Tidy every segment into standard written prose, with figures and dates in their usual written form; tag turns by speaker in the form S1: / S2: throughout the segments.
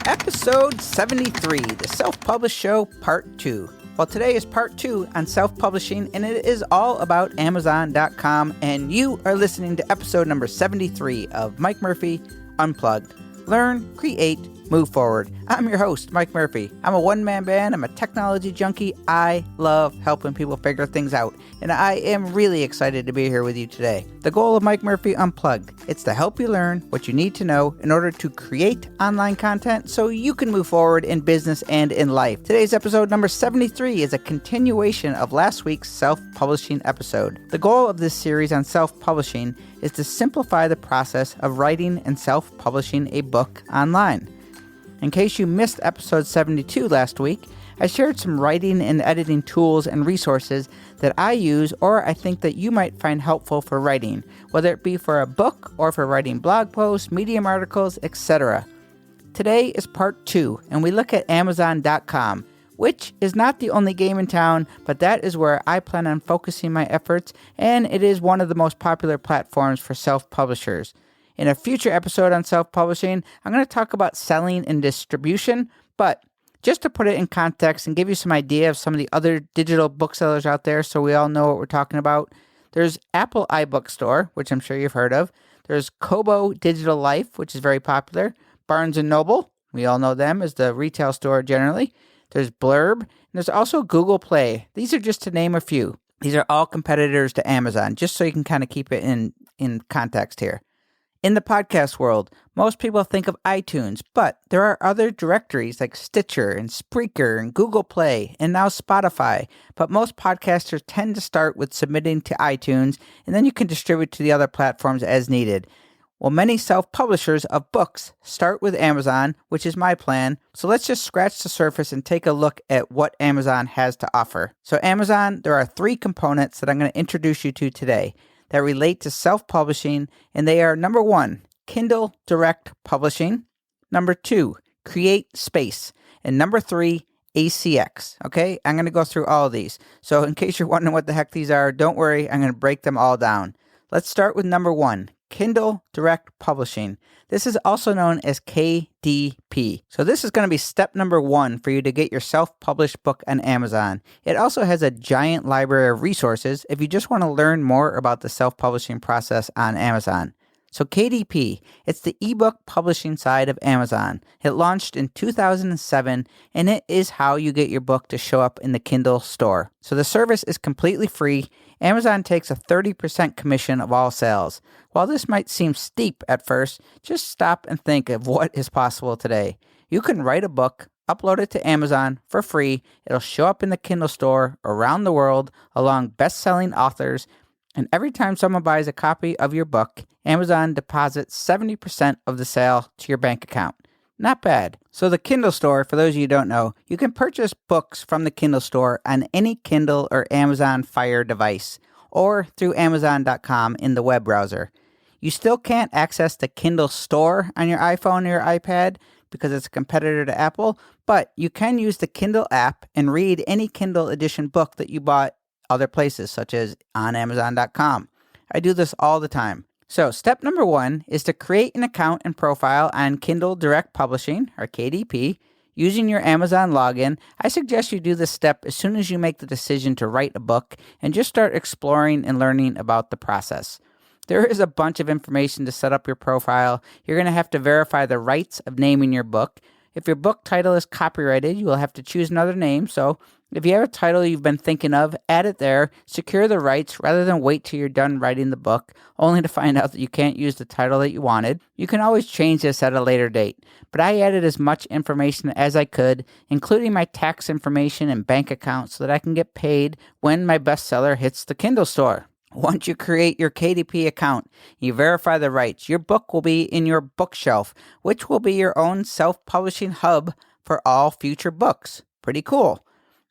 S1: Episode 73, the Self-Published Show, Part 2. Well, today is Part 2 on self-publishing, and it is all about Amazon.com, and you are listening to episode number 73 of Mike Murphy Unplugged. Learn, create, move forward. I'm your host, Mike Murphy. I'm a one-man band. I'm a technology junkie. I love helping people figure things out, and I am really excited to be here with you today. The goal of Mike Murphy Unplugged, it's to help you learn what you need to know in order to create online content so you can move forward in business and in life. Today's episode number 73 is a continuation of last week's self-publishing episode. The goal of this series on self-publishing is to simplify the process of writing and self-publishing a book online. In case you missed episode 72 last week, I shared some writing and editing tools and resources that I use or I think that you might find helpful for writing, whether it be for a book or for writing blog posts, Medium articles, etc. Today is part 2, and we look at Amazon.com, which is not the only game in town, but that is where I plan on focusing my efforts, and it is one of the most popular platforms for self-publishers. In a future episode on self-publishing, I'm going to talk about selling and distribution, but just to put it in context and give you some idea of some of the other digital booksellers out there so we all know what we're talking about, there's Apple iBookstore, which I'm sure you've heard of. There's Kobo Digital Life, which is very popular. Barnes & Noble, we all know them as the retail store generally. There's Blurb, and there's also Google Play. These are just to name a few. These are all competitors to Amazon, just so you can kind of keep it in context here. In the podcast world, most people think of iTunes, but there are other directories like Stitcher and Spreaker and Google Play and now Spotify. But most podcasters tend to start with submitting to iTunes, and then you can distribute to the other platforms as needed. Well, many self-publishers of books start with Amazon, which is my plan. So let's just scratch the surface and take a look at what Amazon has to offer. So Amazon, there are 3 components that I'm going to introduce you to today that relate to self-publishing, and they are number 1, Kindle Direct Publishing, number 2, CreateSpace, and number 3, ACX. Okay, I'm going to go through all of these. So in case you're wondering what the heck these are, don't worry, I'm going to break them all down. Let's start with number 1, Kindle Direct Publishing. This is also known as KDP. So this is going to be step number 1 for you to get your self-published book on Amazon. It also has a giant library of resources if you just want to learn more about the self-publishing process on Amazon. So KDP, it's the ebook publishing side of Amazon. It launched in 2007, and it is how you get your book to show up in the Kindle store. So the service is completely free. Amazon takes a 30% commission of all sales. While this might seem steep at first, just stop and think of what is possible today. You can write a book, upload it to Amazon for free. It'll show up in the Kindle store around the world along best-selling authors. And every time someone buys a copy of your book, Amazon deposits 70% of the sale to your bank account. Not bad. So the Kindle store, for those of you who don't know, you can purchase books from the Kindle store on any Kindle or Amazon Fire device or through Amazon.com in the web browser. You still can't access the Kindle store on your iPhone or your iPad because it's a competitor to Apple, but you can use the Kindle app and read any Kindle edition book that you bought other places, such as on Amazon.com. I do this all the time. So step number 1 is to create an account and profile on Kindle Direct Publishing, or KDP, using your Amazon login. I suggest you do this step as soon as you make the decision to write a book and just start exploring and learning about the process. There is a bunch of information to set up your profile. You're going to have to verify the rights of naming your book. If your book title is copyrighted, you will have to choose another name. So if you have a title you've been thinking of, add it there, secure the rights rather than wait till you're done writing the book, only to find out that you can't use the title that you wanted. You can always change this at a later date, but I added as much information as I could, including my tax information and bank account so that I can get paid when my bestseller hits the Kindle store. Once you create your KDP account, you verify the rights, your book will be in your bookshelf, which will be your own self-publishing hub for all future books. Pretty cool.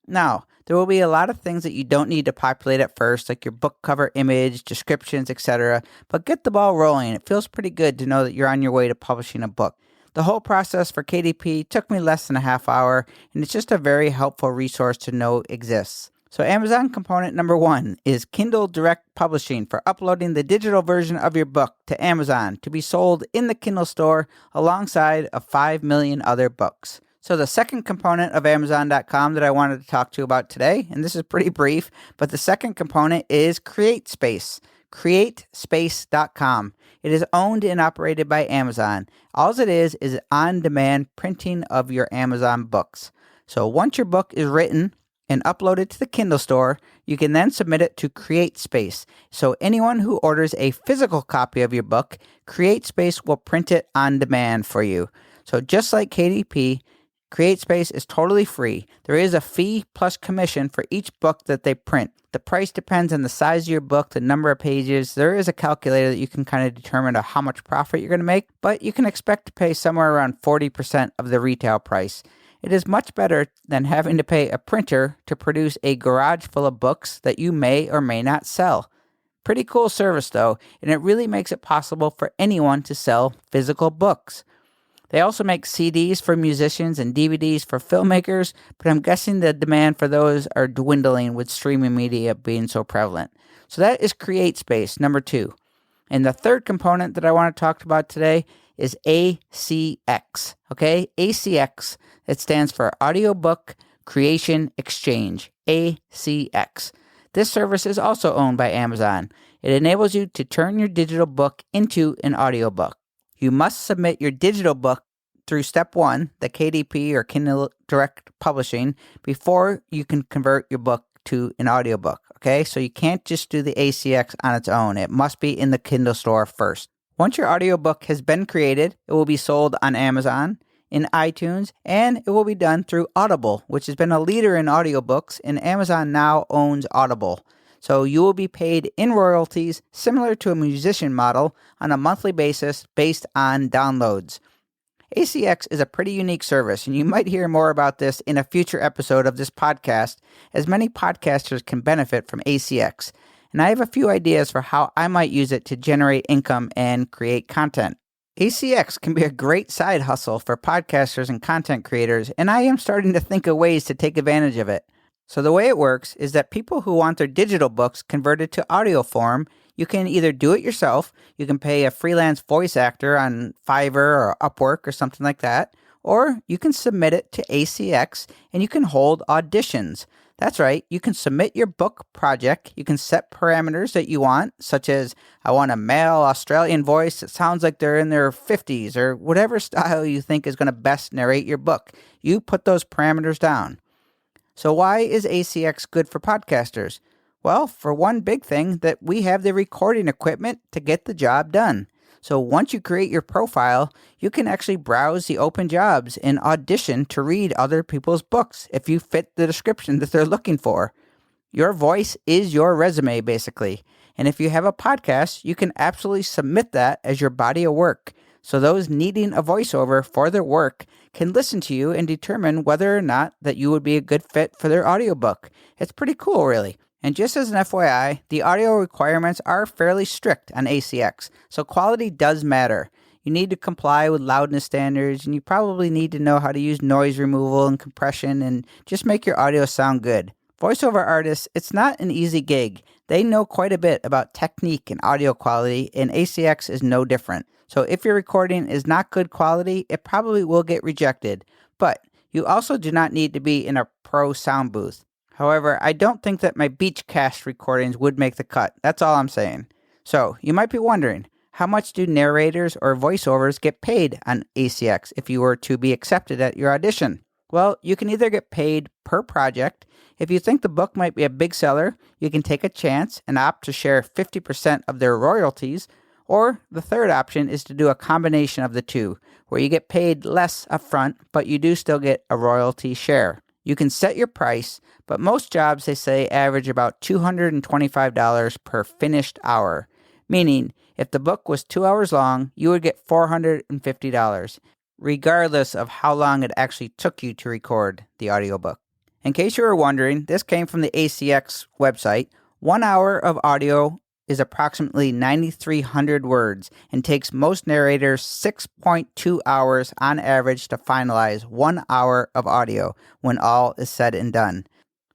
S1: Now, there will be a lot of things that you don't need to populate at first, like your book cover image, descriptions, etc. But get the ball rolling. It feels pretty good to know that you're on your way to publishing a book. The whole process for KDP took me less than a half hour, and it's just a very helpful resource to know exists. So Amazon component number 1 is Kindle Direct Publishing for uploading the digital version of your book to Amazon to be sold in the Kindle store alongside of 5 million other books. So the second component of Amazon.com that I wanted to talk to you about today, and this is pretty brief, but the second component is CreateSpace. CreateSpace.com. It is owned and operated by Amazon. All it is on-demand printing of your Amazon books. So once your book is written and uploaded to the Kindle store, you can then submit it to CreateSpace. So anyone who orders a physical copy of your book, CreateSpace will print it on demand for you. So just like KDP, CreateSpace is totally free. There is a fee plus commission for each book that they print. The price depends on the size of your book, the number of pages. There is a calculator that you can kind of determine how much profit you're going to make, but you can expect to pay somewhere around 40% of the retail price. It is much better than having to pay a printer to produce a garage full of books that you may or may not sell. Pretty cool service though, and it really makes it possible for anyone to sell physical books. They also make CDs for musicians and DVDs for filmmakers, but I'm guessing the demand for those are dwindling with streaming media being so prevalent. So that is CreateSpace, number 2. And the third component that I want to talk about today is ACX. Okay, ACX. It stands for Audiobook Creation Exchange, ACX. This service is also owned by Amazon. It enables you to turn your digital book into an audiobook. You must submit your digital book through step 1, the KDP or Kindle Direct Publishing, before you can convert your book to an audiobook. Okay, so you can't just do the ACX on its own. It must be in the Kindle store first. Once your audiobook has been created, it will be sold on Amazon, in iTunes, and it will be done through Audible, which has been a leader in audiobooks, and Amazon now owns Audible. So you will be paid in royalties similar to a musician model on a monthly basis based on downloads. ACX is a pretty unique service, and you might hear more about this in a future episode of this podcast, as many podcasters can benefit from ACX. And I have a few ideas for how I might use it to generate income and create content. ACX can be a great side hustle for podcasters and content creators, and I am starting to think of ways to take advantage of it. So the way it works is that people who want their digital books converted to audio form, you can either do it yourself, you can pay a freelance voice actor on Fiverr or Upwork or something like that, or you can submit it to ACX and you can hold auditions. That's right, you can submit your book project, you can set parameters that you want, such as, I want a male Australian voice that sounds like they're in their 50s, or whatever style you think is going to best narrate your book. You put those parameters down. So why is ACX good for podcasters? Well, for one big thing, that we have the recording equipment to get the job done. So once you create your profile, you can actually browse the open jobs and audition to read other people's books if you fit the description that they're looking for. Your voice is your resume, basically. And if you have a podcast, you can absolutely submit that as your body of work. So those needing a voiceover for their work can listen to you and determine whether or not that you would be a good fit for their audiobook. It's pretty cool, really. And just as an FYI, the audio requirements are fairly strict on ACX, so quality does matter. You need to comply with loudness standards, and you probably need to know how to use noise removal and compression and just make your audio sound good. Voiceover artists, it's not an easy gig. They know quite a bit about technique and audio quality, and ACX is no different. So if your recording is not good quality, it probably will get rejected. But you also do not need to be in a pro sound booth. However, I don't think that my Beachcast recordings would make the cut. That's all I'm saying. So, you might be wondering, how much do narrators or voiceovers get paid on ACX if you were to be accepted at your audition? Well, you can either get paid per project. If you think the book might be a big seller, you can take a chance and opt to share 50% of their royalties. Or the third option is to do a combination of the two, where you get paid less upfront, but you do still get a royalty share. You can set your price, but most jobs, they say, average about $225 per finished hour, meaning if the book was 2 hours long, you would get $450, regardless of how long it actually took you to record the audiobook. In case you were wondering, this came from the ACX website. 1 hour of audio is approximately 9,300 words and takes most narrators 6.2 hours on average to finalize 1 hour of audio when all is said and done.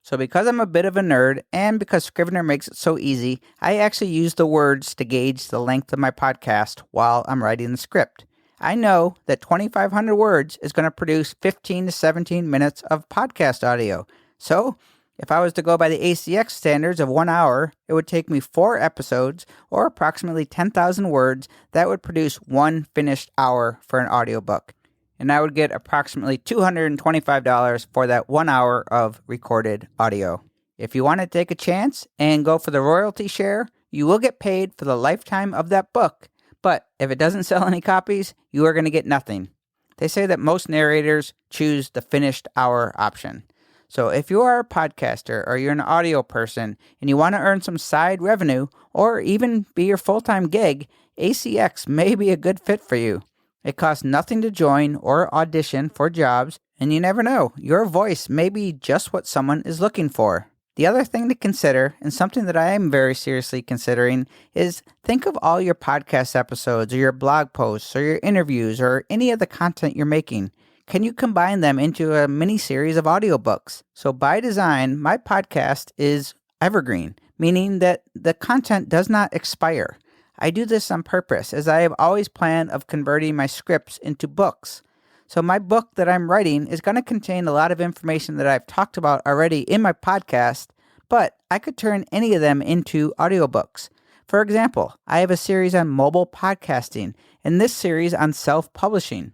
S1: So because I'm a bit of a nerd and because Scrivener makes it so easy, I actually use the words to gauge the length of my podcast while I'm writing the script. I know that 2,500 words is going to produce 15 to 17 minutes of podcast audio. So if I was to go by the ACX standards of 1 hour, it would take me 4 episodes or approximately 10,000 words that would produce 1 finished hour for an audiobook. And I would get approximately $225 for that 1 hour of recorded audio. If you want to take a chance and go for the royalty share, you will get paid for the lifetime of that book. But if it doesn't sell any copies, you are going to get nothing. They say that most narrators choose the finished hour option. So if you are a podcaster or you're an audio person and you want to earn some side revenue or even be your full-time gig, ACX may be a good fit for you. It costs nothing to join or audition for jobs, and you never know, your voice may be just what someone is looking for. The other thing to consider, and something that I am very seriously considering, is think of all your podcast episodes or your blog posts or your interviews or any of the content you're making. Can you combine them into a mini-series of audiobooks? So by design, my podcast is evergreen, meaning that the content does not expire. I do this on purpose, as I have always planned of converting my scripts into books. So my book that I'm writing is going to contain a lot of information that I've talked about already in my podcast, but I could turn any of them into audiobooks. For example, I have a series on mobile podcasting and this series on self-publishing.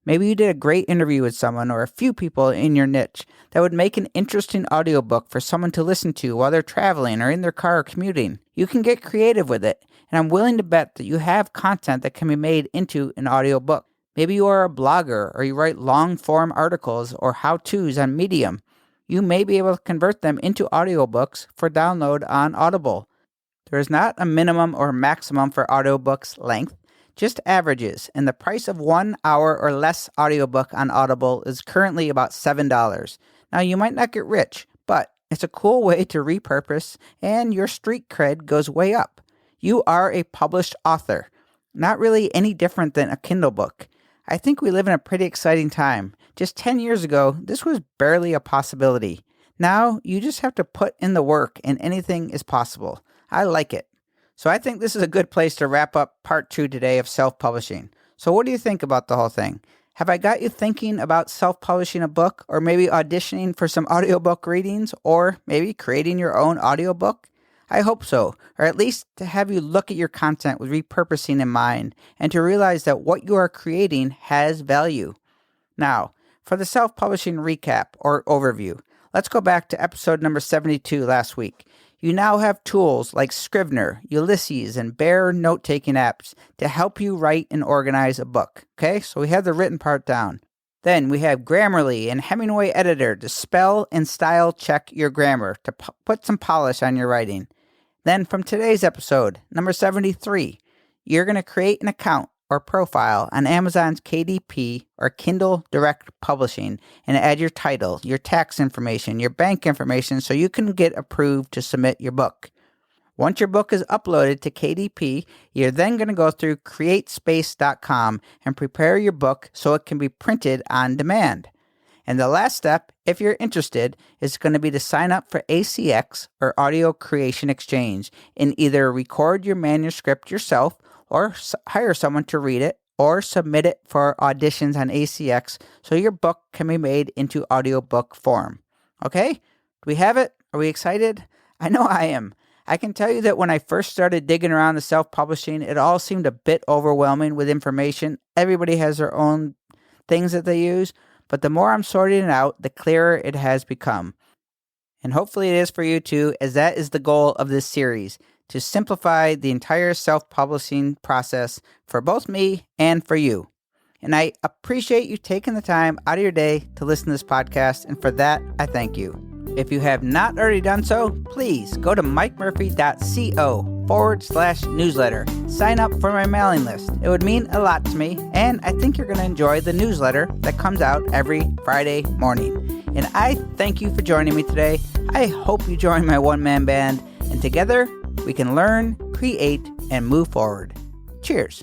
S1: Maybe you did a great interview with someone or a few people in your niche that would make an interesting audiobook for someone to listen to while they're traveling or in their car or commuting. You can get creative with it, and I'm willing to bet that you have content that can be made into an audiobook. Maybe you are a blogger or you write long-form articles or how-tos on Medium. You may be able to convert them into audiobooks for download on Audible. There is not a minimum or maximum for audiobooks length, just averages, and the price of 1 hour or less audiobook on Audible is currently about $7. Now, you might not get rich, but it's a cool way to repurpose, and your street cred goes way up. You are a published author, not really any different than a Kindle book. I think we live in a pretty exciting time. Just 10 years ago, this was barely a possibility. Now, you just have to put in the work, and anything is possible. I like it. So I think this is a good place to wrap up part 2 today of self-publishing. So what do you think about the whole thing? Have I got you thinking about self-publishing a book, or maybe auditioning for some audiobook readings, or maybe creating your own audiobook? I hope so, or at least to have you look at your content with repurposing in mind, and to realize that what you are creating has value. Now, for the self-publishing recap or overview, let's go back to episode number 72 last week. You now have tools like Scrivener, Ulysses, and Bear note-taking apps to help you write and organize a book. Okay, so we have the written part down. Then we have Grammarly and Hemingway Editor to spell and style check your grammar, to put some polish on your writing. Then from today's episode, number 73, you're going to create an account or profile on Amazon's KDP or Kindle Direct Publishing and add your title, your tax information, your bank information so you can get approved to submit your book. Once your book is uploaded to KDP, you're then going to go through CreateSpace.com and prepare your book so it can be printed on demand. And the last step, if you're interested, is going to be to sign up for ACX or Audio Creation Exchange and either record your manuscript yourself or hire someone to read it, or submit it for auditions on ACX so your book can be made into audiobook form. Okay? Do we have it? Are we excited? I know I am. I can tell you that when I first started digging around the self-publishing, it all seemed a bit overwhelming with information. Everybody has their own things that they use, but the more I'm sorting it out, the clearer it has become. And hopefully it is for you too, as that is the goal of this series, to simplify the entire self-publishing process for both me and for you. And I appreciate you taking the time out of your day to listen to this podcast, and for that, I thank you. If you have not already done so, please go to mikemurphy.co/newsletter. Sign up for my mailing list. It would mean a lot to me, and I think you're going to enjoy the newsletter that comes out every Friday morning. And I thank you for joining me today. I hope you join my one-man band, and together we can learn, create, and move forward. Cheers.